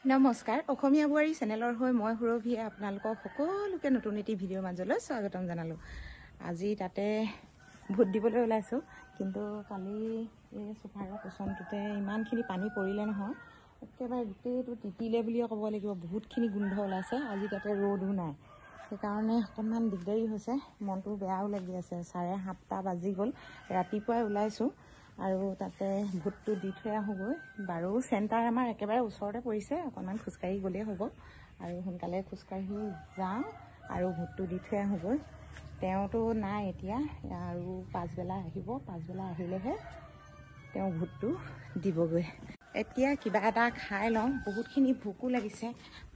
নমস্কাৰ অসমীয়া বুৱাৰী চেনেলৰ হৈ মই সুৰভিয়ে আপোনালোকক সকলোকে নতুন এটি ভিডিঅ'ৰ মাজলৈ স্বাগতম জনালোঁ। আজি তাতে ভোট দিবলৈ ওলাইছোঁ, কিন্তু কালি এই চোফাৰৰ কুচনটোতে ইমানখিনি পানী পৰিলে নহয়, একেবাৰে গোটেইটো তিতিলে বুলিয়ে ক'ব লাগিব। বহুতখিনি গোন্ধ ওলাইছে। আজি তাতে ৰ'দো নাই, সেইকাৰণে অকণমান দিগদাৰী হৈছে, মনটো বেয়াও লাগি আছে। 7:30 বাজি গ'ল, ৰাতিপুৱাই ওলাইছোঁ আৰু তাতে ভোটটো দি থৈ আহোঁগৈ। বাৰু চেণ্টাৰ আমাৰ একেবাৰে ওচৰতে পৰিছে, অকণমান খোজকাঢ়ি গ'লেই হ'ব আৰু সোনকালে খোজকাঢ়ি যাওঁ আৰু ভোটটো দি থৈ আহোঁগৈ। তেওঁতো নাই এতিয়া, আৰু পাছবেলা আহিব, পাছবেলা আহিলেহে তেওঁ ভোটটো দিবগৈ। এতিয়া কিবা এটা খাই লওঁ, বহুতখিনি ভোকো লাগিছে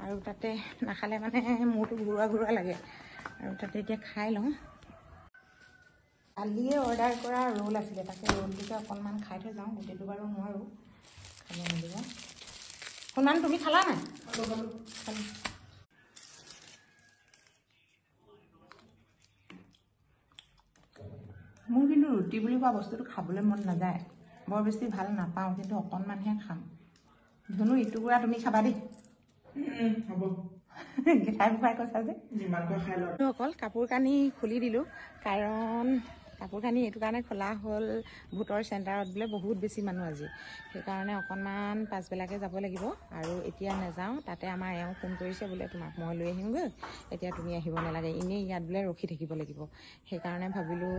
আৰু তাতে নাখালে মানে মূৰটো ঘূৰোৱা ঘূৰোৱা লাগে, আৰু তাতে এতিয়া খাই লওঁ। কালিয়ে অৰ্ডাৰ কৰা ৰোল আছিলে, তাকে ৰোলটোকে অকণমান খাই থৈ যাওঁ। গোটেইটো বাৰু নোৱাৰোঁ খাব মেলিব। শুনান, তুমি খালা নাই? খালোঁ। মোৰ কিন্তু ৰুটি বুলি কোৱা বস্তুটো খাবলৈ মন নাযায়, বৰ বেছি ভাল নাপাওঁ, কিন্তু অকণমানহে খাম। ধুনু, ইটুকুৰা তুমি খাবা দেই। হ'ব গেঠাই বুঢ়াই কৈছা যে খাই লওঁ। অকল কাপোৰ কানি খুলি দিলোঁ, কাৰণ কাপোৰ কানি এইটো কাৰণে খোলা হ'ল, ভোটৰ চেণ্টাৰত বোলে বহুত বেছি মানুহ আজি, সেইকাৰণে অকণমান পাছবেলাকৈ যাব লাগিব। আৰু এতিয়া নাযাওঁ, তাতে আমাৰ এওঁ ফোন কৰিছে বোলে তোমাক মই লৈ আহিমগৈ, এতিয়া তুমি আহিব নালাগে, এনেই ইয়াত বোলে ৰখি থাকিব লাগিব। সেইকাৰণে ভাবিলোঁ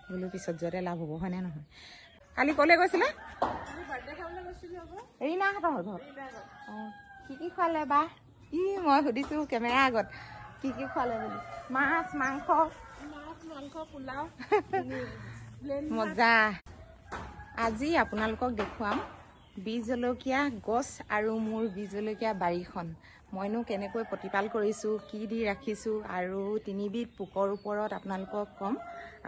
বোলো পিছত যোৱাতে লাভ হ'ব, হয়নে নহয়? কালি ক'লৈ গৈছিলে? বাৰ্থডে খাবলৈ গৈছিলোঁ আকৌ। ৰীণাহঁতৰ ঘৰত। অঁ, কি খোৱালে বা? মই সুধিছোঁ কেমেৰাৰ আগত কি খোৱালে বুলি। মাছ মাংস পোলাও মজা। আজি আপোনালোকক দেখুৱাম বীজ জলকীয়া গছ আৰু মোৰ বীজ জলকীয়া বাৰীখন মইনো কেনেকৈ প্ৰতিপাল কৰিছোঁ, কি দি ৰাখিছোঁ, আৰু 3বিধ পোকৰ ওপৰত আপোনালোকক ক'ম।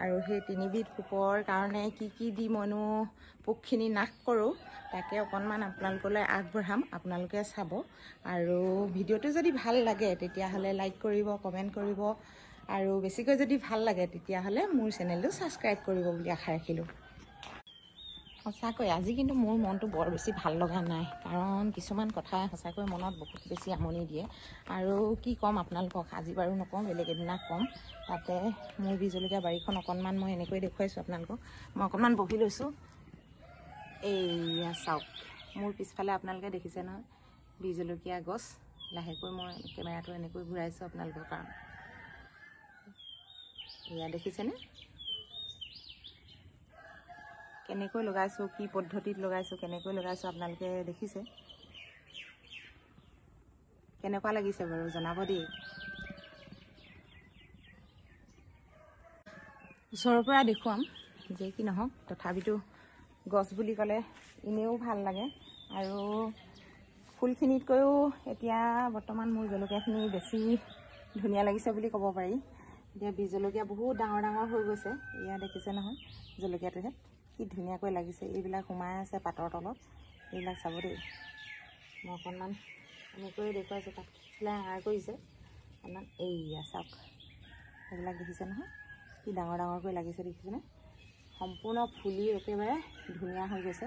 আৰু সেই 3বিধ পোকৰ কাৰণে কি দি মইনো পোকখিনি নাশ কৰোঁ, তাকে অকণমান আপোনালোকলৈ আগবঢ়াম, আপোনালোকে চাব। আৰু ভিডিঅ'টো যদি ভাল লাগে তেতিয়াহ'লে লাইক কৰিব, কমেণ্ট কৰিব, আৰু বেছিকৈ যদি ভাল লাগে তেতিয়াহ'লে মোৰ চেনেলটো ছাবস্ক্ৰাইব কৰিব বুলি আশা ৰাখিলোঁ। সঁচাকৈ আজি কিন্তু মোৰ মনটো বৰ বেছি ভাল লগা নাই, কাৰণ কিছুমান কথাই সঁচাকৈ মনত বহুত বেছি আমনি দিয়ে। আৰু কি ক'ম আপোনালোকক, আজি বাৰু নকওঁ, বেলেগ এদিনা ক'ম। তাতে মোৰ বীজ জলকীয়া বাৰীখন অকণমান মই এনেকৈ দেখুৱাইছোঁ আপোনালোকক। মই অকণমান বহি লৈছোঁ, এইয়া চাওক, মোৰ পিছফালে আপোনালোকে দেখিছে নহয় বীজ জলকীয়া গছ। লাহেকৈ মই কেমেৰাটো এনেকৈ ঘূৰাইছোঁ আপোনালোকৰ কাৰণে। এয়া দেখিছেনে কেনেকৈ লগাইছোঁ, কি পদ্ধতিত লগাইছোঁ, কেনেকৈ লগাইছোঁ আপোনালোকে দেখিছে। কেনেকুৱা লাগিছে বাৰু জনাব দেই। ওচৰৰ পৰা দেখুৱাম যে কি নহওক, তথাপিতো গছ বুলি ক'লে এনেও ভাল লাগে। আৰু ফুলখিনিতকৈও এতিয়া বৰ্তমান মোৰ জলকীয়াখিনি বেছি ধুনীয়া লাগিছে বুলি ক'ব পাৰি। এতিয়া বীজ জলকীয়া বহুত ডাঙৰ ডাঙৰ হৈ গৈছে। এয়া দেখিছে নহয় জলকীয়াটোহে কি ধুনীয়াকৈ লাগিছে। এইবিলাক সোমাই আছে পাতৰ তলত, এইবিলাক চাব দেই। মই অকণমান এনেকৈ দেখুৱাইছোঁ, তাত চিলাই আঁৰ কৰিছে অকণমান। এইয়া চাওক, সেইবিলাক দেখিছে নহয় কি ডাঙৰ ডাঙৰকৈ লাগিছে, দেখিছেনে? সম্পূৰ্ণ ফুলি একেবাৰে ধুনীয়া হৈ গৈছে।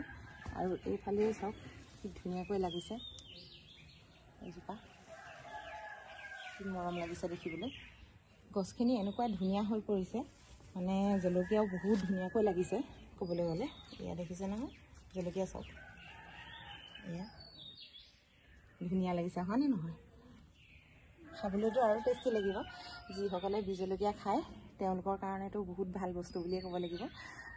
আৰু এইফালেও চাওক কি ধুনীয়াকৈ লাগিছে, এইজোপা কি মৰম লাগিছে দেখিবলৈ। গছখিনি এনেকুৱা ধুনীয়া হৈ পৰিছে, মানে জলকীয়াও বহুত ধুনীয়াকৈ লাগিছে ক'বলৈ গ'লে। এয়া দেখিছে নহয় জলকীয়া চাওক, এয়া ধুনীয়া লাগিছে, হয়নে নহয়? খাবলৈতো আৰু টেষ্টি লাগিব। যিসকলে বীজ জলকীয়া খায় তেওঁলোকৰ কাৰণেতো বহুত ভাল বস্তু বুলিয়ে ক'ব লাগিব।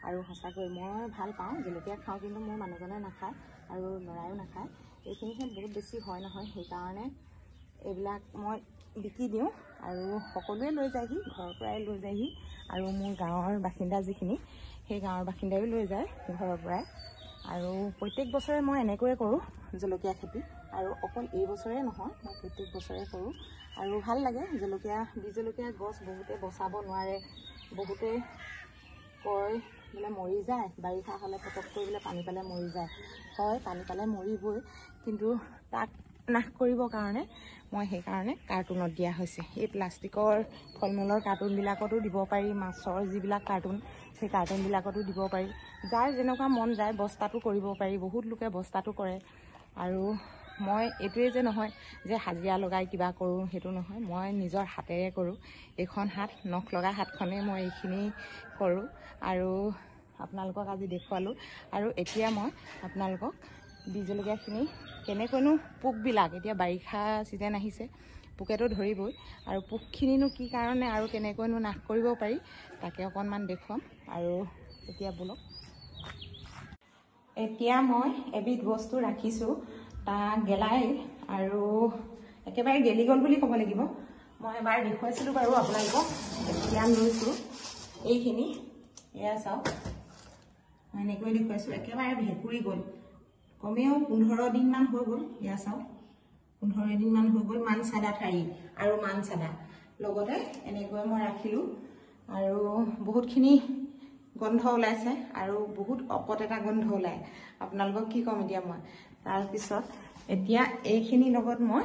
আৰু সঁচাকৈ মই ভাল পাওঁ, জলকীয়া খাওঁ, কিন্তু মোৰ মানুহজনে নাখায় আৰু ল'ৰায়ো নাখায়। এইখিনিহে বহুত বেছি হয় নহয়, সেইকাৰণে এইবিলাক মই বিকি দিওঁ আৰু সকলোৱে লৈ যায়হি, ঘৰৰ পৰাই লৈ যায়হি। আৰু মোৰ গাঁৱৰ বাসিন্দা যিখিনি, সেই গাঁৱৰ বাসিন্দায়ো লৈ যায় ঘৰৰ পৰাই। আৰু প্ৰত্যেক বছৰে মই এনেকৈয়ে কৰোঁ জলকীয়া খেতি, আৰু অকল এই বছৰে নহয়, মই প্ৰত্যেক বছৰে কৰোঁ। আৰু ভাল লাগে জলকীয়া, বীজ জলকীয়া গছ বহুতে বচাব নোৱাৰে, বহুতে কয় বোলে মৰি যায়, বাৰিষা হ'লে পটককৈ বোলে পানী পালে মৰি যায়। হয়, পানী পালে মৰিবই, কিন্তু তাক নাশ কৰিবৰ কাৰণে মই সেইকাৰণে কাৰ্টুনত দিয়া হৈছে। এই প্লাষ্টিকৰ ফল মূলৰ কাৰ্টুনবিলাকতো দিব পাৰি, মাছৰ যিবিলাক কাৰ্টুন সেই কাৰ্টুনবিলাকতো দিব পাৰি। যাৰ যেনেকুৱা মন যায় বস্তাটো কৰিব পাৰি, বহুত লোকে বস্তাটো কৰে। আৰু মই এইটোৱে যে নহয় যে হাজিৰা লগাই কিবা কৰোঁ সেইটো নহয়, মই নিজৰ হাতেৰে কৰোঁ। এইখন হাত নখ লগা হাতখনেই মই এইখিনি কৰোঁ আৰু আপোনালোকক আজি দেখুৱালোঁ। আৰু এতিয়া মই আপোনালোকক বি জলকীয়াখিনি কেনেকৈনো পোকবিলাক, এতিয়া বাৰিষা ছিজন আহিছে, পোকেতো ধৰিবই, আৰু পোকখিনিনো কি কাৰণে আৰু কেনেকৈনো নাশ কৰিব পাৰি তাকে অকণমান দেখুৱাম। আৰু এতিয়া বলক, এতিয়া মই এবিধ বস্তু ৰাখিছোঁ, তাক গেলাই আৰু একেবাৰে গেলি গ'ল বুলি ক'ব লাগিব। মই এবাৰ দেখুৱাইছিলোঁ বাৰু আপোনালোকক। এতিয়া লৈছোঁ এইখিনি, এয়া চাওক, মই এনেকৈ দেখুৱাইছোঁ, একেবাৰে ভেঁকুৰি গ'ল। কমেও 15 দিনমান হৈ গ'ল। এয়া চাওক, 15 দিনমান হৈ গ'ল। মান চাদা ঠাৰি আৰু মান চাদা লগতে এনেকৈ মই ৰাখিলোঁ আৰু বহুতখিনি গন্ধ ওলাইছে আৰু বহুত অকত এটা গন্ধ ওলায়। আপোনালোকক কি ক'ম এতিয়া মই। তাৰপিছত এতিয়া এইখিনিৰ লগত মই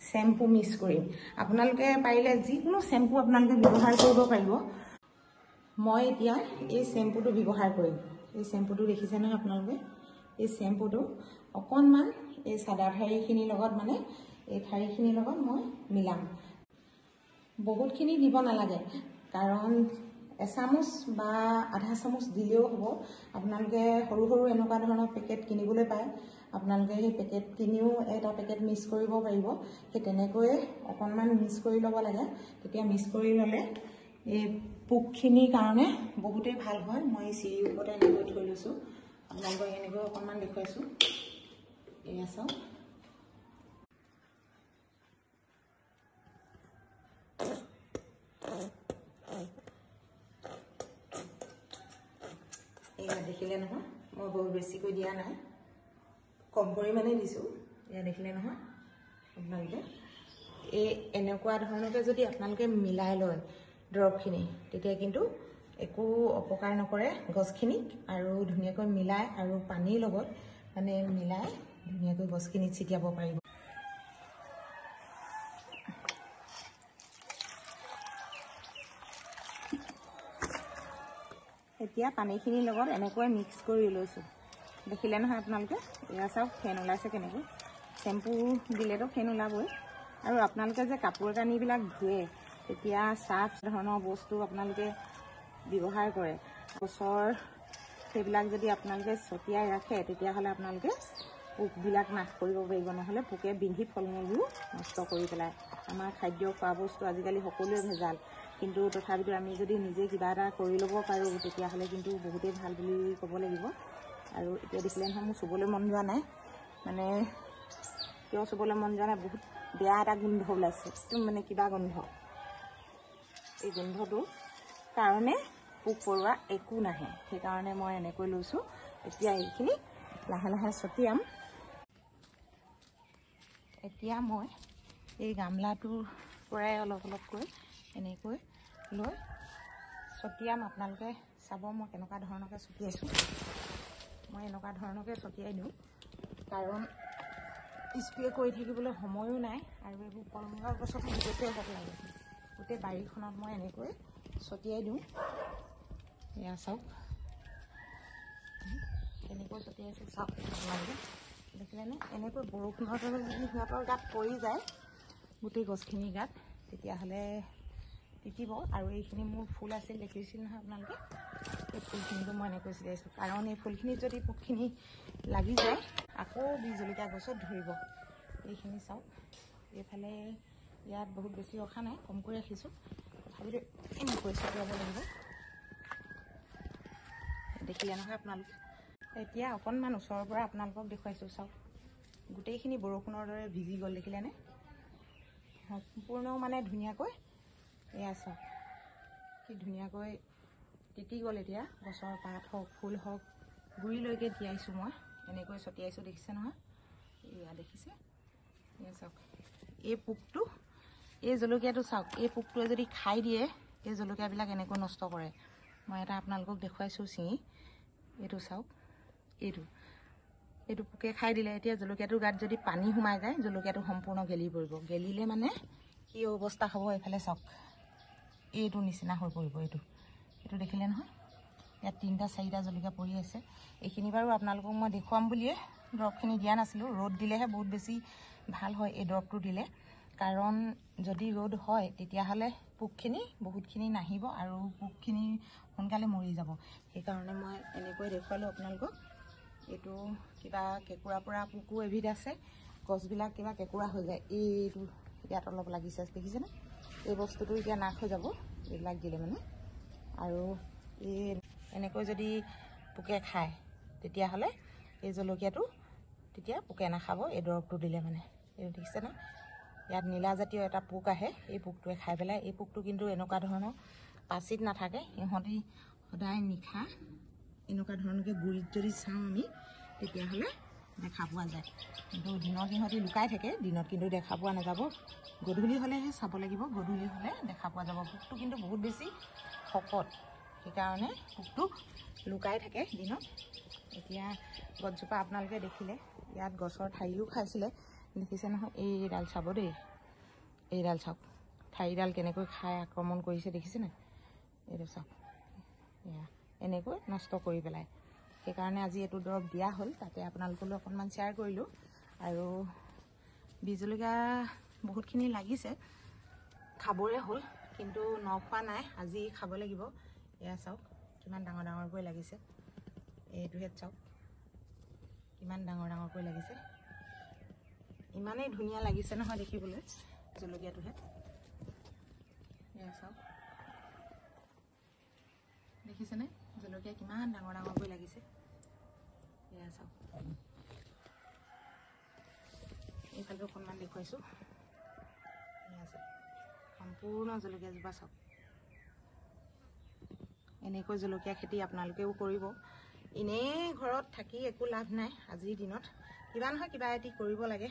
চেম্পু মিক্স কৰিম। আপোনালোকে পাৰিলে যিকোনো চেম্পু আপোনালোকে ব্যৱহাৰ কৰিব পাৰিব। মই এতিয়া এই চেম্পুটো ব্যৱহাৰ কৰিম। এই চেম্পুটো দেখিছে নহয় আপোনালোকে, এই চেম্পুটো অকণমান এই চাদা ঠাৰিখিনিৰ লগত, মানে এই ঠাৰিখিনিৰ লগত মই মিলাম। বহুতখিনি দিব নালাগে, কাৰণ এচামুচ বা আধা চামুচ দিলেও হ'ব। আপোনালোকে সৰু সৰু এনেকুৱা ধৰণৰ পেকেট কিনিবলৈ পায়, আপোনালোকে সেই পেকেট কিনিও এটা পেকেট মিক্স কৰিব পাৰিব। সেই তেনেকৈয়ে অকণমান মিক্স কৰি ল'ব লাগে। তেতিয়া মিক্স কৰি ল'লে এই পোকখিনিৰ কাৰণে বহুতেই ভাল হয়। মই চিৰিৰ ওপৰতে এনেকৈ থৈ লৈছোঁ, আপোনালোকক এনেকৈ অকণমান দেখুৱাইছোঁ। এয়া চাওক, এয়া দেখিলে নহয়, মই বহুত বেছিকৈ দিয়া নাই, কম পৰিমাণে দিছোঁ। এয়া দেখিলে নহয় আপোনালোকে। এই এনেকুৱা ধৰণকে যদি আপোনালোকে মিলাই লয় দৰৱখিনি, তেতিয়া কিন্তু একো অপকাৰ নকৰে গছখিনিক, আৰু ধুনীয়াকৈ মিলাই আৰু পানীৰ লগত মানে মিলাই ধুনীয়াকৈ গছখিনিত ছিটিয়াব পাৰিব। এতিয়া পানীখিনিৰ লগত এনেকৈ মিক্স কৰি লৈছোঁ। দেখিলে নহয় আপোনালোকে। এয়া চাওক, ফেন ওলাইছে কেনেকৈ। চেম্পু দিলেতো ফেন ওলাবই। আৰু আপোনালোকে যে কাপোৰ কানিবিলাক ধুৱে, তেতিয়া চাৰ্ফ ধৰণৰ বস্তু আপোনালোকে ব্যৱহাৰ কৰে, গছৰ সেইবিলাক যদি আপোনালোকে ছটিয়াই ৰাখে, তেতিয়াহ'লে আপোনালোকে পোকবিলাক নাশ কৰিব পাৰিব। নহ'লে পোকে বিন্ধি ফল মূলবোৰ নষ্ট কৰি পেলায়। আমাৰ খাদ্য খোৱা বস্তু আজিকালি সকলোৱে ভেজাল, কিন্তু তথাপিতো আমি যদি নিজে কিবা এটা কৰি ল'ব পাৰোঁ, তেতিয়াহ'লে কিন্তু বহুতেই ভাল বুলি ক'ব লাগিব। আৰু এতিয়া দেখিলে নহয়, মোৰ চুবলৈ মন যোৱা নাই। মানে কিয় চুবলৈ মন যোৱা নাই, বহুত বেয়া এটা গোন্ধ ওলাইছে, মানে কিবা গোন্ধ। এই গোন্ধটোৰ কাৰণে পোক পৰুৱা একো নাহে, সেইকাৰণে মই এনেকৈ লৈছোঁ। এতিয়া এইখিনি লাহে লাহে ছটিয়াম। এতিয়া মই এই গামলাটোৰ পৰাই অলপ অলপকৈ এনেকৈ লৈ ছটিয়াম। আপোনালোকে চাব মই কেনেকুৱা ধৰণকৈ ছটিয়াইছোঁ। মই এনেকুৱা ধৰণকৈ ছটিয়াই দিওঁ, কাৰণ স্প্ৰে কৰি থাকিবলৈ সময়ো নাই, আৰু এইবোৰ ফল মূলৰ গছত গোটেই হ'ব লাগে। গোটেই বাৰীখনত মই এনেকৈ ছটিয়াই দিওঁ। এয়া চাওক, এনেকৈ ছটিয়াইছোঁ, চাওক আপোনালোকে দেখিলেনে। এনেকৈ বৰষুণৰ দৰে যদি সিহঁতৰ গাত পৰি যায়, গোটেই গছখিনিৰ গাত, তেতিয়াহ'লে তিতিব। আৰু এইখিনি মোৰ ফুল আছিল, দেখিছিল নহয় আপোনালোকে। এই ফুলখিনিতো মই এনেকৈ ছটিয়াইছোঁ, কাৰণ এই ফুলখিনিত যদি পোকখিনি লাগি যায়, আকৌ বি জলকীয়া গছত ধৰিব। এইখিনি চাওক, এইফালে ইয়াত বহুত বেছি ৰখা নাই, কমকৈ ৰাখিছোঁ, তথাপিতো এনেকৈ ছটিয়াব লাগিব। দেখিলে নহয় আপোনালোকে। এতিয়া অকণমান ওচৰৰ পৰা আপোনালোকক দেখুৱাইছোঁ, চাওক গোটেইখিনি বৰষুণৰ দৰে ভিজি গ'ল, দেখিলেনে। সম্পূৰ্ণ মানে ধুনীয়াকৈ, এয়া চাওক কি ধুনীয়াকৈ তিতি গ'ল। এতিয়া গছৰ পাত হওক, ফুল হওক, গুৰিলৈকে তিয়াইছোঁ মই, এনেকৈ ছটিয়াইছোঁ, দেখিছে নহয়। এয়া দেখিছে, এয়া চাওক। এই পোকটো, এই জলকীয়াটো চাওক, এই পোকটোৱে যদি খাই দিয়ে, এই জলকীয়াবিলাক এনেকৈ নষ্ট কৰে। মই এটা আপোনালোকক দেখুৱাইছোঁ ছিঙি, এইটো চাওক, এইটো পোকে খাই দিলে। এতিয়া জলকীয়াটোৰ গাত যদি পানী সোমাই যায়, জলকীয়াটো সম্পূৰ্ণ গেলি পৰিব। গেলিলে মানে কি অৱস্থা হ'ব, এইফালে চাওক, এইটো নিচিনা হৈ পৰিব। এইটো দেখিলে নহয়, ইয়াত 3টা 4টা জলকীয়া পৰি আছে। এইখিনি বাৰু আপোনালোকক মই দেখুৱাম বুলিয়ে দৰৱখিনি দিয়া নাছিলোঁ। ৰ'দ দিলেহে বহুত বেছি ভাল হয় এই দৰৱটো দিলে, কাৰণ যদি ৰ'দ হয় তেতিয়াহ'লে পোকখিনি বহুতখিনি নাহিব আৰু পোকখিনি সোনকালে মৰি যাব। সেইকাৰণে মই এনেকৈ দেখুৱালোঁ আপোনালোকক। এইটো কিবা কেঁকুৰা পৰা পোকো এবিধ আছে, গছবিলাক কিবা কেঁকুৰা হৈ যায়। এইটো ইয়াত অলপ লাগিছে দেখিছেনে? এই বস্তুটো এতিয়া নাশ হৈ যাব এইবিলাক দিলে মানে। আৰু এই এনেকৈ যদি পোকে খায় তেতিয়াহ'লে এই জলকীয়াটো তেতিয়া পোকে নাখাব এই দৰৱটো দিলে মানে। এইটো দেখিছে ন? ইয়াত নীলাজাতীয় এটা পোক আহে, এই পোকটোৱে খাই পেলাই। এই পোকটো কিন্তু এনেকুৱা ধৰণৰ পাচিত নাথাকে, সিহঁতি সদায় নিশা এনেকুৱা ধৰণকৈ গুৰিত যদি চাওঁ আমি তেতিয়াহ'লে দেখা পোৱা যায়। কিন্তু দিনত সিহঁতি লুকাই থাকে, দিনত কিন্তু দেখা পোৱা নাযাব। গধূলি হ'লেহে চাব লাগিব, গধূলি হ'লে দেখা পোৱা যাব। পোকটো কিন্তু বহুত বেছি শকত, সেইকাৰণে পোকটো লুকাই থাকে দিনত। এতিয়া গছজোপা আপোনালোকে দেখিলে, ইয়াত গছৰ ঠাৰিও খাইছিলে, দেখিছে নহয়? এইডাল চাব দেই, এইডাল চাওক, ঠাৰিডাল কেনেকৈ খাই আক্ৰমণ কৰিছে দেখিছেনে? এইটো চাওক, এয়া এনেকৈ নষ্ট কৰি পেলাই। সেইকাৰণে আজি এইটো দৰৱ দিয়া হ'ল, তাতে আপোনালোকলৈ অকণমান শ্বেয়াৰ কৰিলোঁ। আৰু বীজ জলকীয়া বহুতখিনি লাগিছে, খাবৰে হ'ল, কিন্তু নখোৱা নাই, আজি খাব লাগিব। এয়া চাওক কিমান ডাঙৰ ডাঙৰকৈ লাগিছে, এইটোহেঁত চাওক কিমান ডাঙৰ ডাঙৰকৈ লাগিছে। ইমানেই ধুনীয়া লাগিছে নহয় দেখিবলৈ জলকীয়াটোহে। এয়া চাওক দেখিছেনে জলকীয়া কিমান ডাঙৰ ডাঙৰকৈ লাগিছে। এয়া চাওক, এইফালে অকণমান দেখুৱাইছোঁ। এয়া চাওক সম্পূৰ্ণ জলকীয়াজোপা চাওক। এনেকৈ জলকীয়া খেতি আপোনালোকেও কৰিব। এনেই ঘৰত থাকি একো লাভ নাই, আজিৰ দিনত কিবা নহয় কিবা এটি কৰিব লাগে।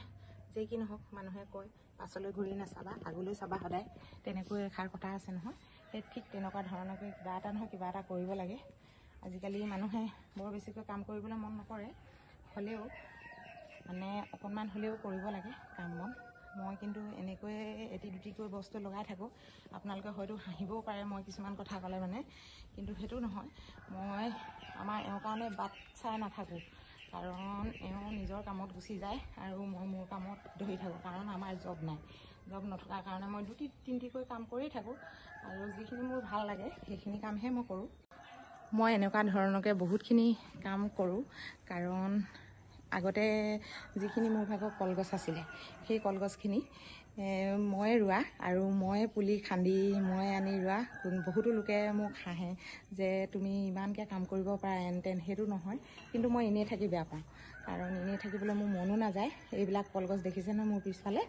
যে কি নহওক, মানুহে কয় পাছলৈ ঘূৰি নাচাবা, আগলৈ চাবা সদায়, তেনেকৈ এষাৰ কথা আছে নহয়। সেই ঠিক তেনেকুৱা ধৰণকৈ কিবা এটা নহয় কিবা এটা কৰিব লাগে। আজিকালি মানুহে বৰ বেছিকৈ কাম কৰিবলৈ মন নকৰে, হ'লেও মানে অকণমান হ'লেও কৰিব লাগে কাম বন। মই কিন্তু এনেকৈয়ে এটি দুটিকৈ বস্তু লগাই থাকোঁ। আপোনালোকে হয়তো হাঁহিবও পাৰে মই কিছুমান কথা ক'লে মানে, কিন্তু সেইটো নহয়। মই আমাৰ এওঁৰ কাৰণে বাট চাই নাথাকোঁ, কাৰণ এওঁ নিজৰ কামত গুচি যায় আৰু মই মোৰ কামত ধৰি থাকোঁ। কাৰণ আমাৰ জব নাই, জব নথকাৰ কাৰণে মই দুটি তিনিটিকৈ কাম কৰি থাকোঁ, আৰু যিখিনি মোৰ ভাল লাগে সেইখিনি কামহে মই কৰোঁ। মই এনেকুৱা ধৰণকৈ বহুতখিনি কাম কৰোঁ, কাৰণ আগতে যিখিনি মোৰ ভাগৰ কলগছ আছিলে, সেই কলগছখিনি মই ৰোৱা আৰু মই পুলি খান্দি মই আনি ৰোৱা। বহুতো লোকে মোক হাঁহে যে তুমি ইমানকৈ কাম কৰিব পাৰা এন তেন। সেইটো নহয়, কিন্তু মই এনেই থাকি বেয়া পাওঁ, কাৰণ এনেই থাকিবলৈ মোৰ মনো নাযায়। এইবিলাক কলগছ দেখিছে নহয় মোৰ পিছফালে,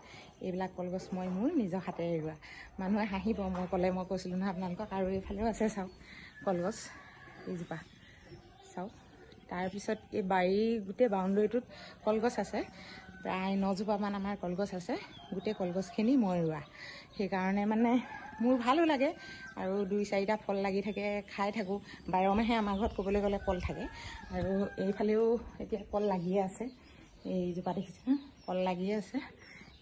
এইবিলাক কলগছ মই মোৰ নিজৰ হাতেৰে ৰোৱা। মানুহে হাঁহিব মই ক'লে, মই কৈছিলোঁ নহয় আপোনালোকক। আৰু এইফালেও আছে চাওক কলগছ, এইজোপা চাওক। তাৰপিছত এই বাৰীৰ গোটেই বাউণ্ডেৰীটোত কলগছ আছে, প্ৰায় 9জোপামান আমাৰ কলগছ আছে। গোটেই কলগছখিনি মই ৰোৱা, সেইকাৰণে মানে মোৰ ভালো লাগে। আৰু 2-4টা ফল লাগি থাকে, খাই থাকোঁ। 12 মাহে আমাৰ ঘৰত ক'বলৈ গ'লে কল থাকে। আৰু এইফালেও এতিয়া কল লাগিয়ে আছে, এইজোপা দেখিছে কল লাগিয়ে আছে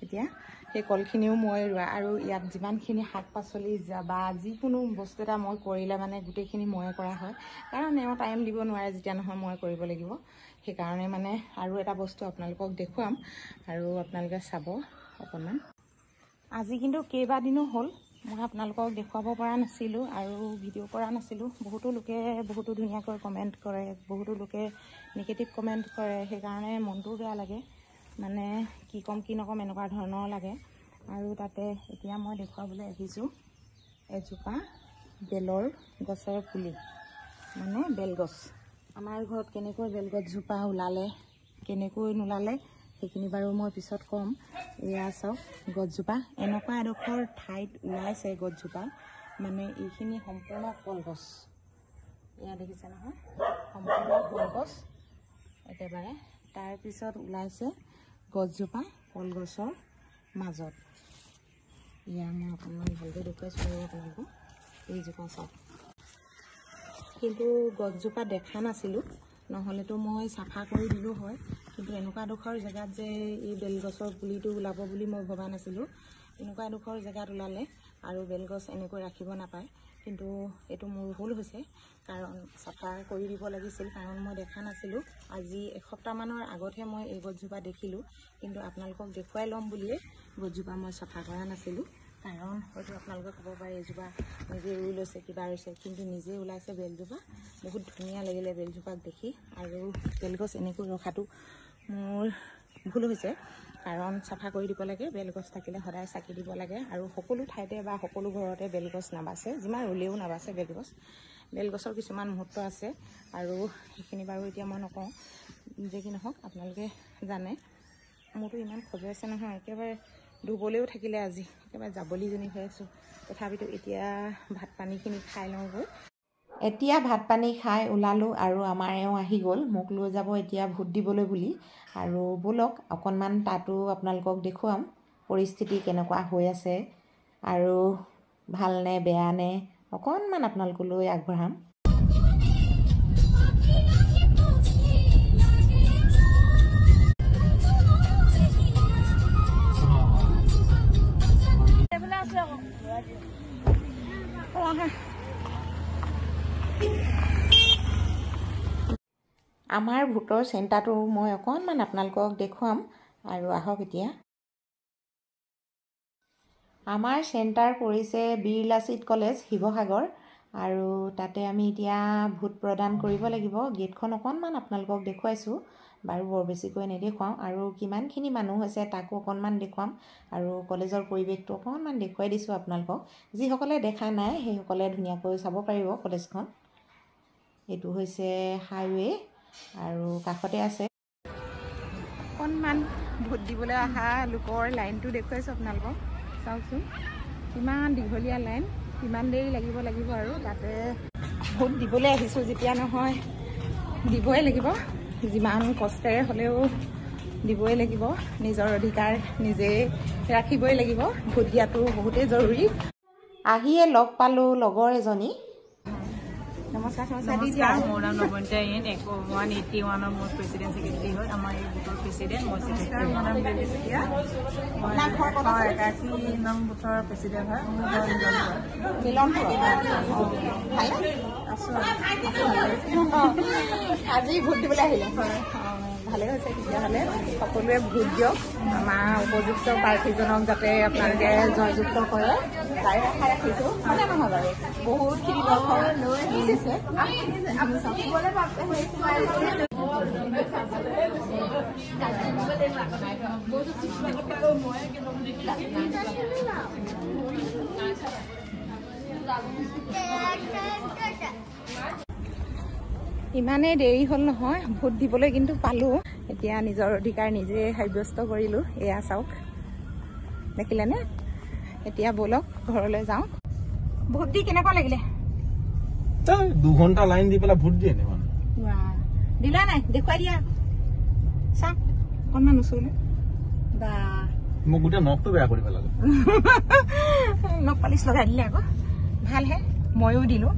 এতিয়া। সেই কলখিনিও মই ৰোৱা। আৰু ইয়াত যিমানখিনি শাক পাচলি বা যিকোনো বস্তু এটা মই কৰিলে মানে গোটেইখিনি ময়ে কৰা হয়, কাৰণ এওঁ টাইম দিব নোৱাৰে। যেতিয়া নহয় মই কৰিব লাগিব, সেইকাৰণে মানে। আৰু এটা বস্তু আপোনালোকক দেখুৱাম, আৰু আপোনালোকে চাব অকণমান। আজি কিন্তু কেইবাদিনো হ'ল মই আপোনালোকক দেখুৱাব পৰা নাছিলোঁ আৰু ভিডিঅ' কৰা নাছিলোঁ। বহুতো লোকে বহুতো ধুনীয়াকৈ কমেণ্ট কৰে, বহুতো লোকে নিগেটিভ কমেণ্ট কৰে, সেইকাৰণে মনটোও বেয়া লাগে। মানে কি ক'ম কি নক'ম এনেকুৱা ধৰণৰ লাগে। আৰু তাতে এতিয়া মই দেখুৱাবলৈ আহিছোঁ এজোপা বেলৰ গছৰ পুলি, মানে বেলগছ। আমাৰ ঘৰত কেনেকৈ বেলগছজোপা ওলালে, কেনেকৈ নোলালে সেইখিনি বাৰু মই পিছত ক'ম। এয়া চাওক গছজোপা, এনেকুৱা এডোখৰ ঠাইত ওলাইছে গছজোপা, মানে এইখিনি সম্পূৰ্ণ কলগছ। এয়া দেখিছে নহয়, সম্পূৰ্ণ কলগছ একেবাৰে। তাৰপিছত ওলাইছে গছজোপা কলগছৰ মাজত। এয়া মই অকণমান ভালকৈ দেখুৱাইছোঁ আপোনালোকক, এইজোপা চাওক। কিন্তু গছজোপা দেখা নাছিলোঁ, নহ'লেতো মই চাফা কৰি দিলোঁ হয়। কিন্তু এনেকুৱা এডোখৰ জেগাত যে এই বেলগছৰ পুলিটো ওলাব বুলি মই ভবা নাছিলোঁ। এনেকুৱা এডোখৰ জেগাত ওলালে, আৰু বেলগছ এনেকৈ ৰাখিব নাপায়। কিন্তু এইটো মোৰ ভুল হৈছে, কাৰণ চাফা কৰি দিব লাগিছিল, কাৰণ মই দেখা নাছিলোঁ। আজি এসপ্তাহমানৰ আগতহে মই এই গছজোপা দেখিলোঁ, কিন্তু আপোনালোকক দেখুৱাই ল'ম বুলিয়ে গছজোপা মই চাফা কৰা নাছিলোঁ। কাৰণ হয়তো আপোনালোকে ক'ব পাৰে এইজোপা নিজে ৰুই লৈছে, কিবা ৰুইছে, কিন্তু নিজে ওলাইছে বেলজোপা। বহুত ধুনীয়া লাগিলে বেলজোপাক দেখি। আৰু বেলগছ এনেকৈ ৰখাটো মোৰ ভুল হৈছে, কাৰণ চাফা কৰি দিব লাগে। বেলগছ থাকিলে সদায় চাকি দিব লাগে, আৰু সকলো ঠাইতে বা সকলো ঘৰতে বেলগছ নাবাচে, যিমান ৰুলেও নাবাচে বেলগছ। বেলগছৰ কিছুমান মুহূৰ্ত আছে, আৰু সেইখিনি বাৰু এতিয়া মই নকওঁ। যে কি নহওক, আপোনালোকে জানে মোৰতো ইমান খজুৱাইছে নহয়, একেবাৰে ধুবলৈও থাকিলে আজি, একেবাৰে জাবলিজনী হৈ আছোঁ। তথাপিতো এতিয়া ভাত পানীখিনি খাই লওঁগৈ। এতিয়া ভাত পানী খাই ওলালোঁ, আৰু আমাৰ এওঁ আহি গ'ল মোক লৈ যাব এতিয়া ভোট দিবলৈ বুলি। আৰু ব'লক অকণমান তাতো আপোনালোকক দেখুৱাম পৰিস্থিতি কেনেকুৱা হৈ আছে, আৰু ভালনে বেয়ানে অকণমান আপোনালোকলৈ আগবঢ়াম। আমাৰ ভোটৰ চেণ্টাৰটো মই অকণমান আপোনালোকক দেখুৱাম, আৰু আহক এতিয়া। আমাৰ চেণ্টাৰ পৰিছে বীৰ লাচিত কলেজ, শিৱসাগৰ, আৰু তাতে আমি এতিয়া ভোট প্ৰদান কৰিব লাগিব। গেটখন অকণমান আপোনালোকক দেখুৱাইছোঁ, বাৰু বৰ বেছিকৈ নেদেখুৱাওঁ। আৰু কিমানখিনি মানুহ হৈছে তাকো অকণমান দেখুৱাম, আৰু কলেজৰ পৰিৱেশটো অকণমান দেখুৱাই দিছোঁ আপোনালোকক। যিসকলে দেখা নাই সেইসকলে ধুনীয়াকৈ চাব পাৰিব কলেজখন। এইটো হৈছে হাইৱে, আৰু কাষতে আছে। অকণমান ভোট দিবলৈ অহা লোকৰ লাইনটো দেখুৱাইছোঁ আপোনালোকক। চাওকচোন কিমান দীঘলীয়া লাইন, কিমান দেৰি লাগিব আৰু তাতে ভোট দিবলৈ আহিছোঁ যেতিয়া নহয় দিবই লাগিব, যিমান কষ্টেৰে হ'লেও দিবই লাগিব। নিজৰ অধিকাৰ নিজেই ৰাখিবই লাগিব, ভোট দিয়াটো বহুতেই জৰুৰী। আহিয়ে লগ পালোঁ লগৰ এজনী। নমস্কাৰ মোৰ নাম নৱনীতা ইন, 181 মোৰ প্ৰেচিডেণ্ট ছেক্ৰেটাৰী হয়। আমাৰ এই বুথৰ প্ৰেচিডেণ্ট মই ছেক্ৰেটাৰী। মোৰ নাম বেলি চেতিয়া, মই 81 নং বুথৰ প্ৰেচিডেণ্ট হয়। মোৰ ঘৰ আজি ভোট দিবলৈ আহিলে, ভালেই হৈছে। তেতিয়াহ'লে সকলোৱে ভোট দিয়ক, আমাৰ উপযুক্ত প্ৰাৰ্থীজনক যাতে আপোনালোকে জয়যুক্ত কৰে তাই আশা ৰাখিছোঁ। মানে নহয় বাৰু, বহুতখিনি দিছে। ইমানেই দেৰি হ'ল নহয়, ভোট দিবলৈ কিন্তু পালোঁ। এতিয়া নিজৰ অধিকাৰ নিজে সাব্যস্ত কৰিলোঁ। এয়া চাওক, দেখিলেনে? এতিয়া ব'লক ঘৰলৈ যাওঁ। ভোট দি কেনেকুৱা লাগিলে? 2 ঘণ্টা লাইন দি পেলাই ভোট দিয়ে নে মানুহ? দিলা নাই? দেখুৱাই দিয়া চাওক অকণমান ওচৰলৈ। বা মোক গোটেই নখটো বেয়া কৰি পেলালে। নখ পালিচ লগাই দিলে আকৌ। ভালহে, ময়ো দিলোঁ,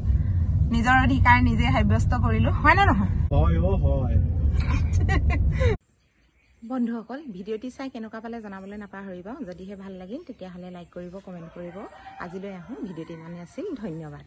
নিজৰ অধিকাৰ নিজে সাব্যস্ত কৰিলোঁ, হয় নে নহয়? হয়। বন্ধুসকল, ভিডিঅ'টি চাই কেনেকুৱা পালে জনাবলৈ নাপাহৰিব। যদিহে ভাল লাগিল তেতিয়াহ'লে লাইক কৰিব, কমেণ্ট কৰিব। আজিলৈ আহোঁ, ভিডিঅ'টি ইমানেই আছিল। ধন্যবাদ।